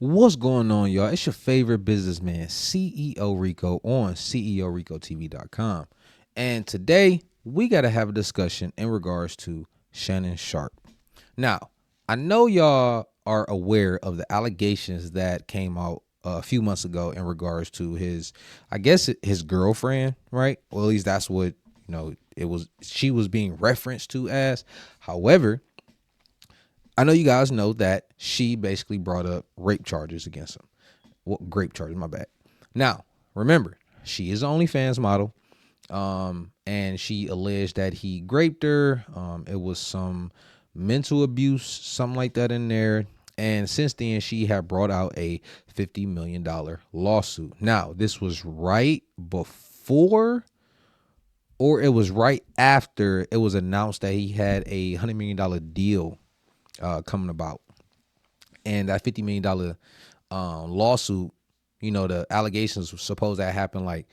What's going on, y'all? It's your favorite businessman, CEO Rico, on ceoricotv.com. And today, we got to have a discussion in regards to Shannon Sharpe. Now, I know y'all are aware of the allegations that came out a few months ago in regards to his girlfriend, right? Well, at least that's what, she was being referenced to as. However, I know you guys know that she basically brought up rape charges against him. Well, grape charges, my bad. Now, remember, she is an OnlyFans model, and she alleged that he raped her. It was some mental abuse, something like that in there. And since then, she had brought out a $50 million lawsuit. Now, this was right before, or it was right after it was announced that he had a $100 million deal coming about. And that $50 million lawsuit, the allegations were supposed to happen like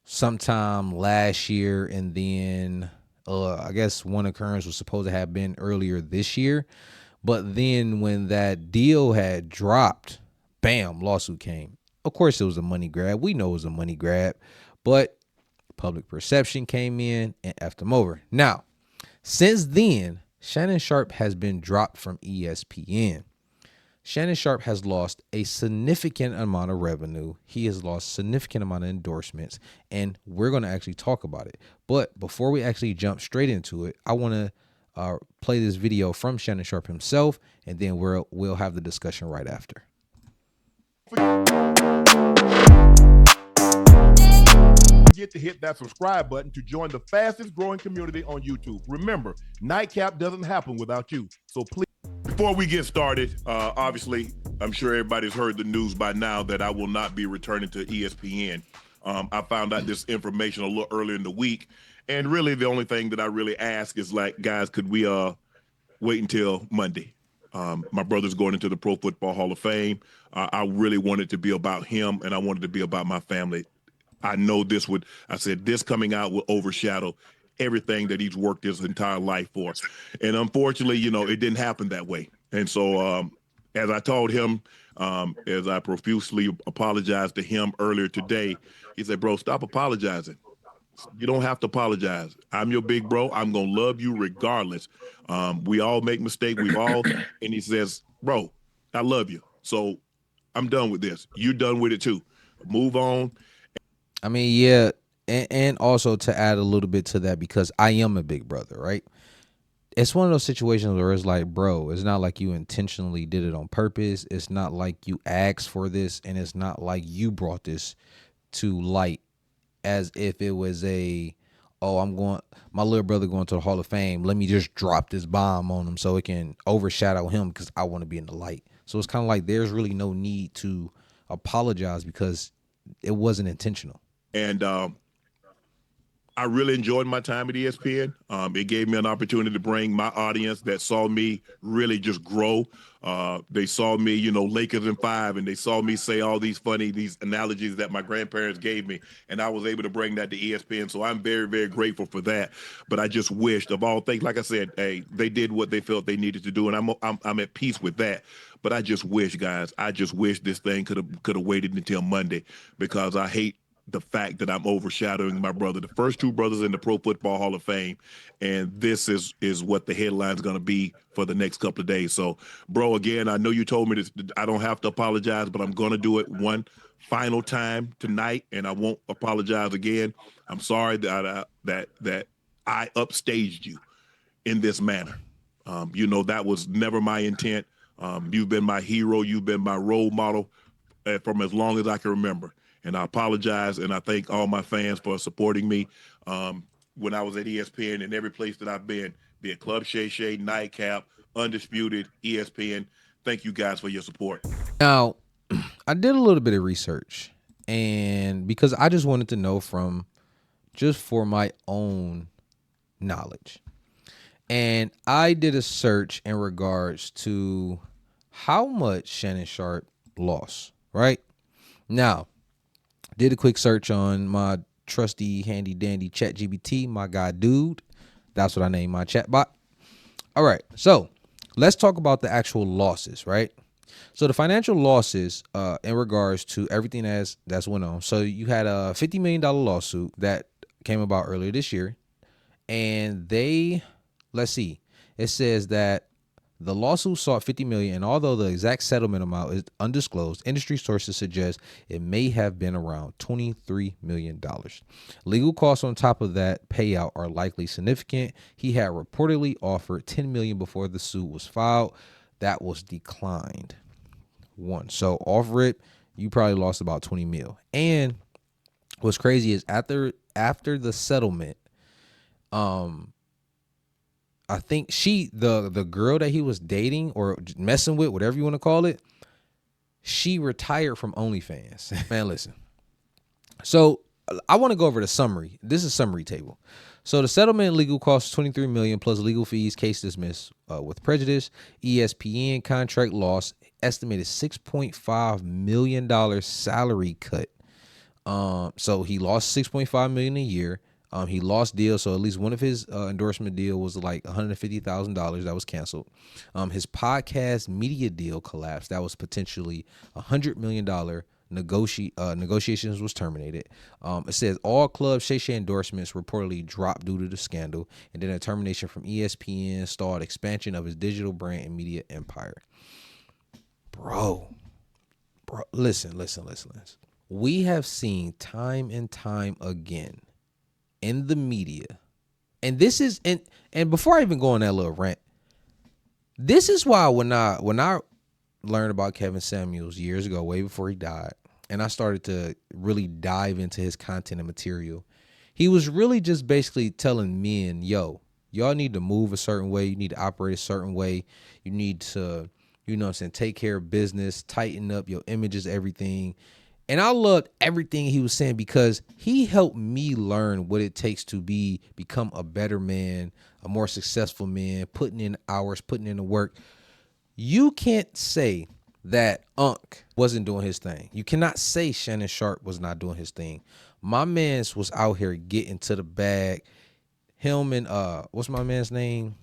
sometime last year. And then I guess one occurrence was supposed to have been earlier this year. But then when that deal had dropped, bam, lawsuit came. Of course, it was a money grab. We know it was a money grab. But public perception came in and effed them over. Now, since then, Shannon Sharpe has been dropped from ESPN. Shannon Sharpe has lost a significant amount of revenue. He has lost a significant amount of endorsements, and we're going to actually talk about it. But before we actually jump straight into it, I want to play this video from Shannon Sharpe himself, and then we'll have the discussion right after. Forget to hit that subscribe button to join the fastest growing community on YouTube. Remember, Nightcap doesn't happen without you. So please. Before we get started, obviously, I'm sure everybody's heard the news by now that I will not be returning to ESPN. I found out this information a little earlier in the week. And really, the only thing that I really ask is like, guys, could we wait until Monday? My brother's going into the Pro Football Hall of Fame. I really wanted to be about him, and I wanted to be about my family. I know this coming out will overshadow everything that he's worked his entire life for. And unfortunately, it didn't happen that way. And so as I told him, as I profusely apologized to him earlier today, he said, bro, stop apologizing. You don't have to apologize. I'm your big bro. I'm going to love you regardless. We all make mistakes. And he says, bro, I love you. So I'm done with this. You're done with it too. Move on. I mean, yeah, and also to add a little bit to that, because I am a big brother, right? It's one of those situations where it's like, bro, it's not like you intentionally did it on purpose. It's not like you asked for this, and it's not like you brought this to light as if it was my little brother going to the Hall of Fame. Let me just drop this bomb on him so it can overshadow him because I want to be in the light. So it's kind of like there's really no need to apologize because it wasn't intentional. And I really enjoyed my time at ESPN. It gave me an opportunity to bring my audience that saw me really just grow. They saw me, Lakers in 5, and they saw me say all these analogies that my grandparents gave me, and I was able to bring that to ESPN. So I'm very, very grateful for that. But I just wished, of all things, like I said, hey, they did what they felt they needed to do, and I'm at peace with that. But I just wish, guys, this thing could have waited until Monday, because I hate the fact that I'm overshadowing my brother, the first two brothers in the Pro Football Hall of Fame, and this is what the headline's going to be for the next couple of days. So, bro, again, I know you told me that I don't have to apologize, but I'm going to do it one final time tonight, and I won't apologize again. I'm sorry that I upstaged you in this manner. That was never my intent. You've been my hero. You've been my role model from as long as I can remember. And I apologize, and I thank all my fans for supporting me when I was at ESPN and every place that I've been, be it Club Shay Shay, Nightcap, Undisputed, ESPN. Thank you guys for your support. Now, I did a little bit of research, and because I just wanted to know for my own knowledge. And I did a search in regards to how much Shannon Sharpe lost, right? Now, did a quick search on my trusty, handy, dandy ChatGPT, my guy, dude. That's what I named my chat bot. All right, so let's talk about the actual losses, right? So the financial losses in regards to everything that's went on. So you had a $50 million lawsuit that came about earlier this year. And let's see, it says that the lawsuit sought $50 million, and although the exact settlement amount is undisclosed, industry sources suggest it may have been around $23 million. Legal costs on top of that payout are likely significant. He had reportedly offered $10 million before the suit was filed. That was declined. So offer it, you probably lost about 20 mil. And what's crazy is after the settlement, I think the girl that he was dating or messing with, whatever you want to call it, she retired from OnlyFans. Man, listen. So I want to go over the summary. This is a summary table. So the settlement legal costs $23 million plus legal fees, case dismissed with prejudice. ESPN contract loss, estimated $6.5 million salary cut. So he lost $6.5 million a year. He lost deals, so at least one of his endorsement deal was like $150,000 that was canceled. His podcast media deal collapsed. That was potentially $100 million. Negotiations was terminated. It says all Club Shay Shay endorsements reportedly dropped due to the scandal, and then a termination from ESPN stalled expansion of his digital brand and media empire. Bro, listen. We have seen time and time again in the media, and this is and before I even go on that little rant, this is why when I learned about Kevin Samuels years ago, way before he died, and I started to really dive into his content and material, he was really just basically telling men, yo, y'all need to move a certain way, you need to operate a certain way, you need to, you know what I'm saying, take care of business, tighten up your images, everything. And I loved everything he was saying because he helped me learn what it takes to become a better man, a more successful man, putting in hours, putting in the work. You can't say that Unc wasn't doing his thing. You cannot say Shannon Sharpe was not doing his thing. My man's was out here getting to the bag. Him and what's my man's name?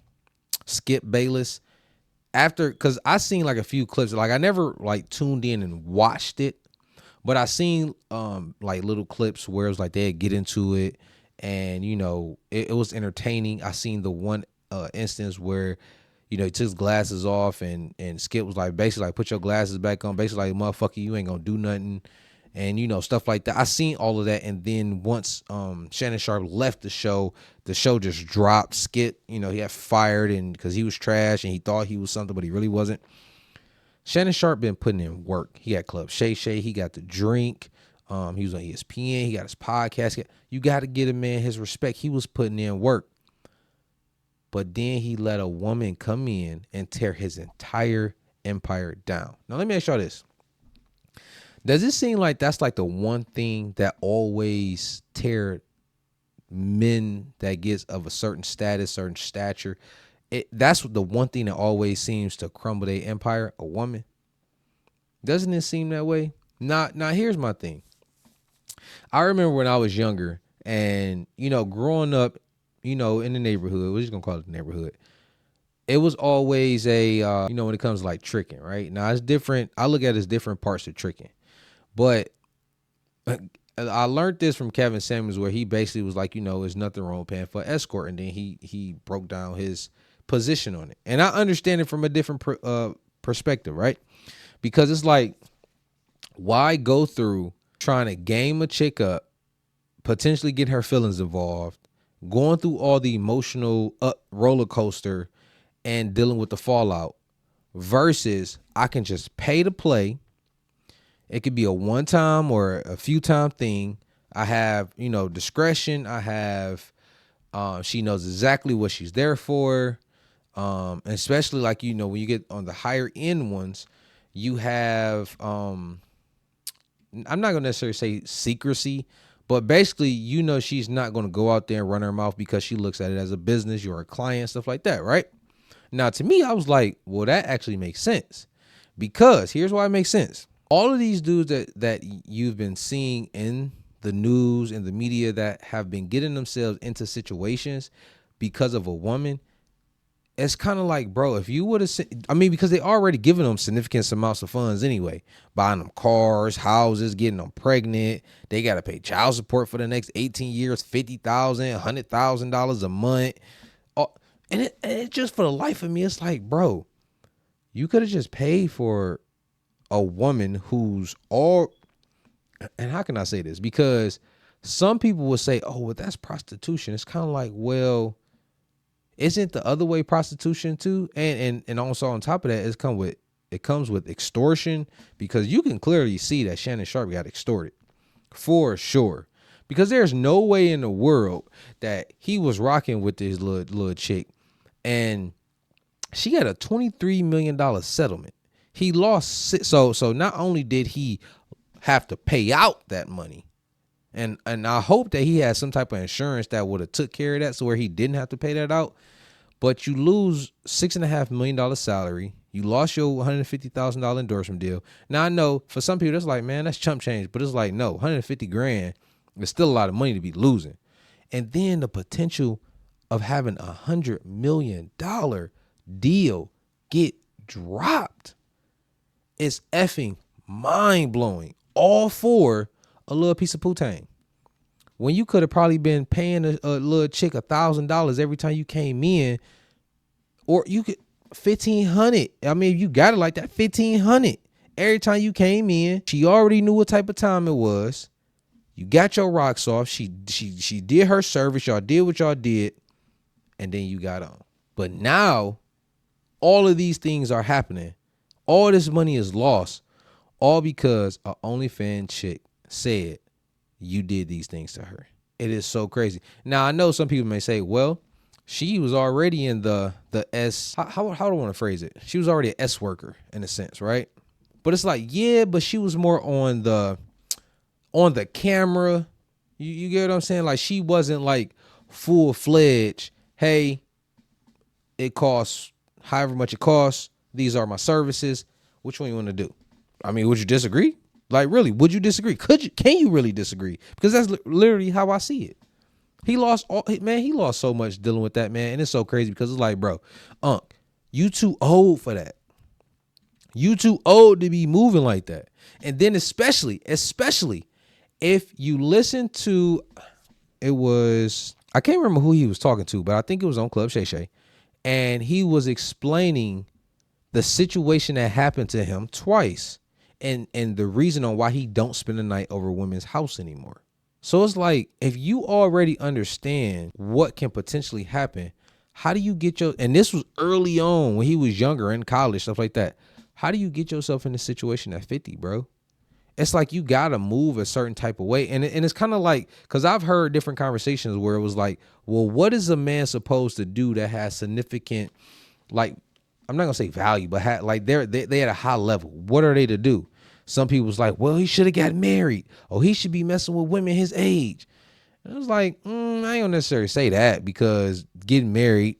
Skip Bayless. Because I seen like a few clips. Like I never like tuned in and watched it. But I seen like little clips where it was like they'd get into it, and you know it was entertaining. I seen the one instance where he took his glasses off, and Skip was like basically like put your glasses back on, basically like motherfucker you ain't gonna do nothing, and stuff like that. I seen all of that, and then once Shannon Sharpe left the show just dropped. Skip he got fired, and because he was trash and he thought he was something, but he really wasn't. Shannon Sharpe been putting in work. He got Club Shay Shay. He got The Drink. He was on ESPN. He got his podcast. You got to give a man his respect. He was putting in work. But then he let a woman come in and tear his entire empire down. Now, let me ask y'all this. Does it seem like that's like the one thing that always tear men that gets of a certain status, certain stature? That's the one thing that always seems to crumble their empire, a woman. Doesn't it seem that way? Now here's my thing. I remember when I was younger and, growing up, in the neighborhood, we're just going to call it the neighborhood. It was always when it comes to like tricking, right? Now it's different. I look at it as different parts of tricking. But I learned this from Kevin Samuels where he basically was like, there's nothing wrong with paying for escort. And then he broke down his position on it, and I understand it from a different perspective, right? Because it's like, why go through trying to game a chick up, potentially get her feelings involved, going through all the emotional roller coaster and dealing with the fallout, versus I can just pay to play. It could be a one time or a few time thing. I have discretion. I have she knows exactly what she's there for. Especially like, when you get on the higher end ones, you have, I'm not going to necessarily say secrecy, but basically, she's not going to go out there and run her mouth because she looks at it as a business. You're a client, stuff like that. Right. Now, to me, I was like, well, that actually makes sense, because here's why it makes sense. All of these dudes that you've been seeing in the news and the media that have been getting themselves into situations because of a woman, it's kind of like, bro, if you would have, I mean, because they already giving them significant amounts of funds anyway, buying them cars, houses, getting them pregnant. They got to pay child support for the next 18 years, $50,000, $100,000 a month. Oh, and it just, for the life of me, it's like, bro, you could have just paid for a woman who's all, and how can I say this? Because some people will say, oh, well, that's prostitution. It's kind of like, well, isn't the other way prostitution too? And also on top of that, it comes with extortion, because you can clearly see that Shannon Sharpe got extorted for sure. Because there's no way in the world that he was rocking with this little chick and she got a $23 million settlement. He lost, so not only did he have to pay out that money, and I hope that he had some type of insurance that would have took care of that, so where he didn't have to pay that out. But you lose $6.5 million salary. You lost your $150,000 endorsement deal. Now I know for some people that's like, man, that's chump change, but it's like, no, 150 grand is still a lot of money to be losing. And then the potential of having $100 million deal get dropped is effing mind blowing. All for a little piece of poutine. When you could have probably been paying a little chick $1,000 every time you came in, or you could $1,500. I mean, if you got it like that, $1,500 every time you came in. She already knew what type of time it was. You got your rocks off. She did her service. Y'all did what y'all did, and then you got on. But now, all of these things are happening. All this money is lost, all because a OnlyFans chick said you did these things to her. It is so crazy. Now, I know some people may say, well, she was already in the S, how do I want to phrase it? She was already an S worker in a sense, right? But it's like, yeah, but she was more on the camera. You get what I'm saying? Like, she wasn't like full-fledged, hey, it costs however much it costs. These are my services. Which one you want to do? I mean, would you disagree? Like, really, would you disagree? Can you really disagree? Because that's literally how I see it. He lost so much dealing with that, man. And it's so crazy because it's like, bro, you too old for that. You too old to be moving like that. And then especially if you listen to, I can't remember who he was talking to, but I think it was on Club Shay Shay. And he was explaining the situation that happened to him twice. And the reason on why he don't spend the night over women's house anymore. So it's like, if you already understand what can potentially happen, how do you get and this was early on when he was younger in college, stuff like that. How do you get yourself in a situation at 50, bro? It's like you got to move a certain type of way. And it's kind of like, because I've heard different conversations where it was like, well, what is a man supposed to do that has significant, like, I'm not going to say value, but they at a high level. What are they to do? Some people was like, well, he should have got married. Or he should be messing with women his age. And I was like, I ain't gonna necessarily say that, because getting married,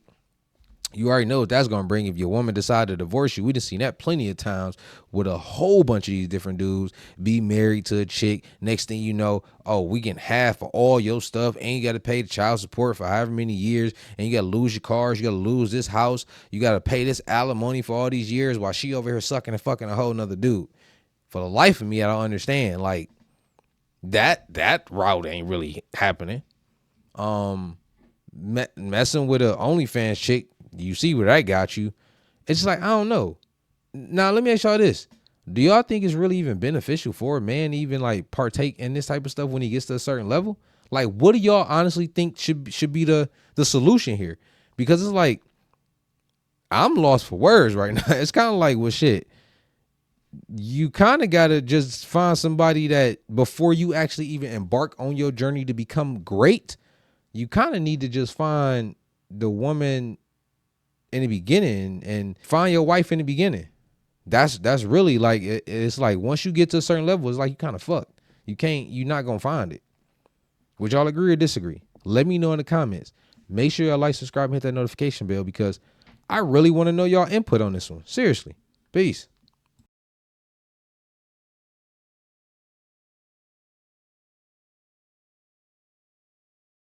you already know what that's gonna bring. If your woman decide to divorce you, we done seen that plenty of times with a whole bunch of these different dudes be married to a chick. Next thing you know, oh, we getting half of all your stuff, and you got to pay the child support for however many years, and you got to lose your cars, you got to lose this house, you got to pay this alimony for all these years while she over here sucking and fucking a whole nother dude. For the life of me, I don't understand. Like, that route ain't really happening. Messing with a OnlyFans chick, you see where that got you. It's just like, I don't know. Now, let me ask y'all this. Do y'all think it's really even beneficial for a man to even like partake in this type of stuff when he gets to a certain level? Like, what do y'all honestly think should be the solution here? Because it's like, I'm lost for words right now. It's kind of like, well, shit. You kind of got to just find somebody that before you actually even embark on your journey to become great, you kind of need to just find the woman in the beginning and find your wife in the beginning. That's really like, it's like once you get to a certain level, it's like you kind of fucked. You're not going to find it. Would y'all agree or disagree? Let me know in the comments. Make sure y'all like, subscribe, and hit that notification bell, because I really want to know y'all input on this one. Seriously. Peace.